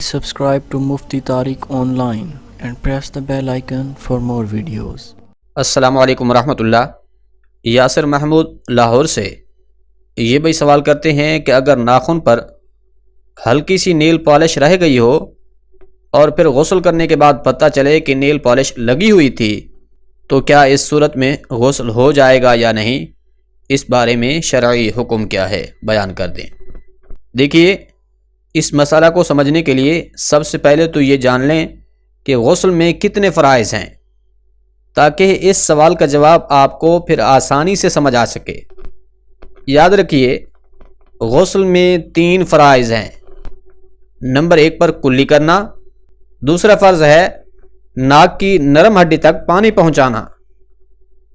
Subscribe to Mufti Tariq Online and press the bell icon for more videos. السلام علیکم ورحمۃ اللہ۔ یاسر محمود لاہور سے یہ بھائی سوال کرتے ہیں کہ اگر ناخن پر ہلکی سی نیل پالش رہ گئی ہو اور پھر غسل کرنے کے بعد پتہ چلے کہ نیل پالش لگی ہوئی تھی تو کیا اس صورت میں غسل ہو جائے گا یا نہیں؟ اس بارے میں شرعی حکم کیا ہے بیان کر دیں۔ دیکھیے، اس مسئلہ کو سمجھنے کے لیے سب سے پہلے تو یہ جان لیں کہ غسل میں کتنے فرائض ہیں، تاکہ اس سوال کا جواب آپ کو پھر آسانی سے سمجھ آ سکے۔ یاد رکھیے، غسل میں 3 فرائض ہیں۔ نمبر 1 پر کلی کرنا، دوسرا فرض ہے ناک کی نرم ہڈی تک پانی پہنچانا،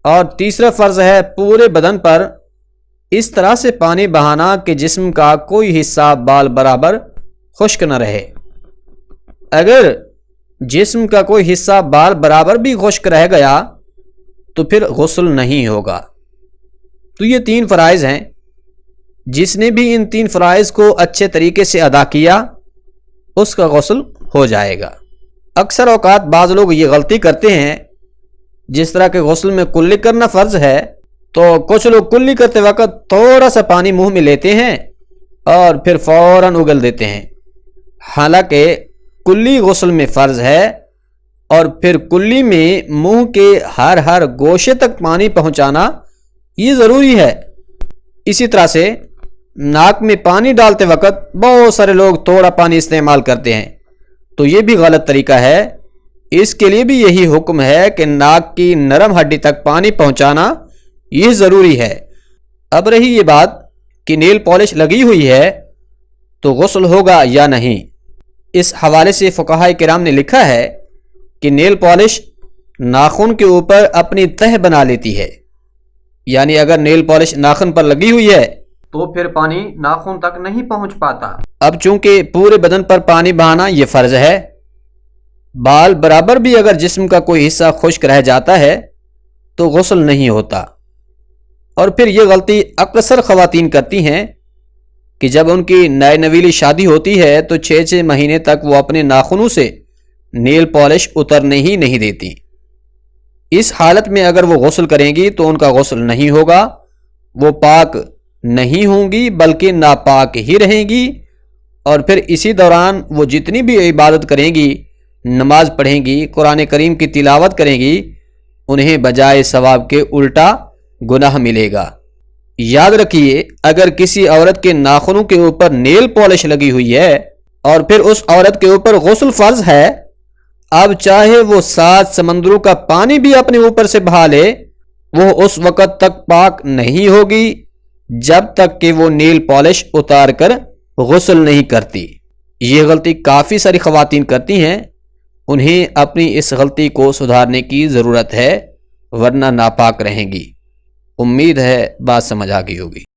اور تیسرا فرض ہے پورے بدن پر اس طرح سے پانی بہانا کہ جسم کا کوئی حصہ بال برابر خشک نہ رہے۔ اگر جسم کا کوئی حصہ بال برابر بھی خشک رہ گیا تو پھر غسل نہیں ہوگا۔ تو یہ 3 فرائض ہیں۔ جس نے بھی ان 3 فرائض کو اچھے طریقے سے ادا کیا اس کا غسل ہو جائے گا۔ اکثر اوقات بعض لوگ یہ غلطی کرتے ہیں، جس طرح کہ غسل میں کلی کرنا فرض ہے تو کچھ لوگ کلی کرتے وقت تھوڑا سا پانی منہ میں لیتے ہیں اور پھر فوراً اگل دیتے ہیں، حالانکہ کلی غسل میں فرض ہے، اور پھر کلی میں منہ کے ہر گوشے تک پانی پہنچانا یہ ضروری ہے۔ اسی طرح سے ناک میں پانی ڈالتے وقت بہت سارے لوگ تھوڑا پانی استعمال کرتے ہیں، تو یہ بھی غلط طریقہ ہے۔ اس کے لیے بھی یہی حکم ہے کہ ناک کی نرم ہڈی تک پانی پہنچانا یہ ضروری ہے۔ اب رہی یہ بات کہ نیل پالش لگی ہوئی ہے تو غسل ہوگا یا نہیں، اس حوالے سے فقہاء کرام نے لکھا ہے کہ نیل پالش ناخن کے اوپر اپنی تہ بنا لیتی ہے، یعنی اگر نیل پالش ناخن پر لگی ہوئی ہے تو پھر پانی ناخن تک نہیں پہنچ پاتا۔ اب چونکہ پورے بدن پر پانی بہانا یہ فرض ہے، بال برابر بھی اگر جسم کا کوئی حصہ خشک رہ جاتا ہے تو غسل نہیں ہوتا۔ اور پھر یہ غلطی اکثر خواتین کرتی ہیں کہ جب ان کی نئے نویلی شادی ہوتی ہے تو 6 مہینے تک وہ اپنے ناخنوں سے نیل پالش اترنے ہی نہیں دیتی۔ اس حالت میں اگر وہ غسل کریں گی تو ان کا غسل نہیں ہوگا، وہ پاک نہیں ہوں گی بلکہ ناپاک ہی رہیں گی، اور پھر اسی دوران وہ جتنی بھی عبادت کریں گی، نماز پڑھیں گی، قرآن کریم کی تلاوت کریں گی، انہیں بجائے ثواب کے الٹا گناہ ملے گا۔ یاد رکھیے، اگر کسی عورت کے ناخنوں کے اوپر نیل پالش لگی ہوئی ہے اور پھر اس عورت کے اوپر غسل فرض ہے، اب چاہے وہ 7 سمندروں کا پانی بھی اپنے اوپر سے بہا لے، وہ اس وقت تک پاک نہیں ہوگی جب تک کہ وہ نیل پالش اتار کر غسل نہیں کرتی۔ یہ غلطی کافی ساری خواتین کرتی ہیں، انہیں اپنی اس غلطی کو سدھارنے کی ضرورت ہے، ورنہ ناپاک رہیں گی۔ امید ہے بات سمجھ آ گئی ہوگی۔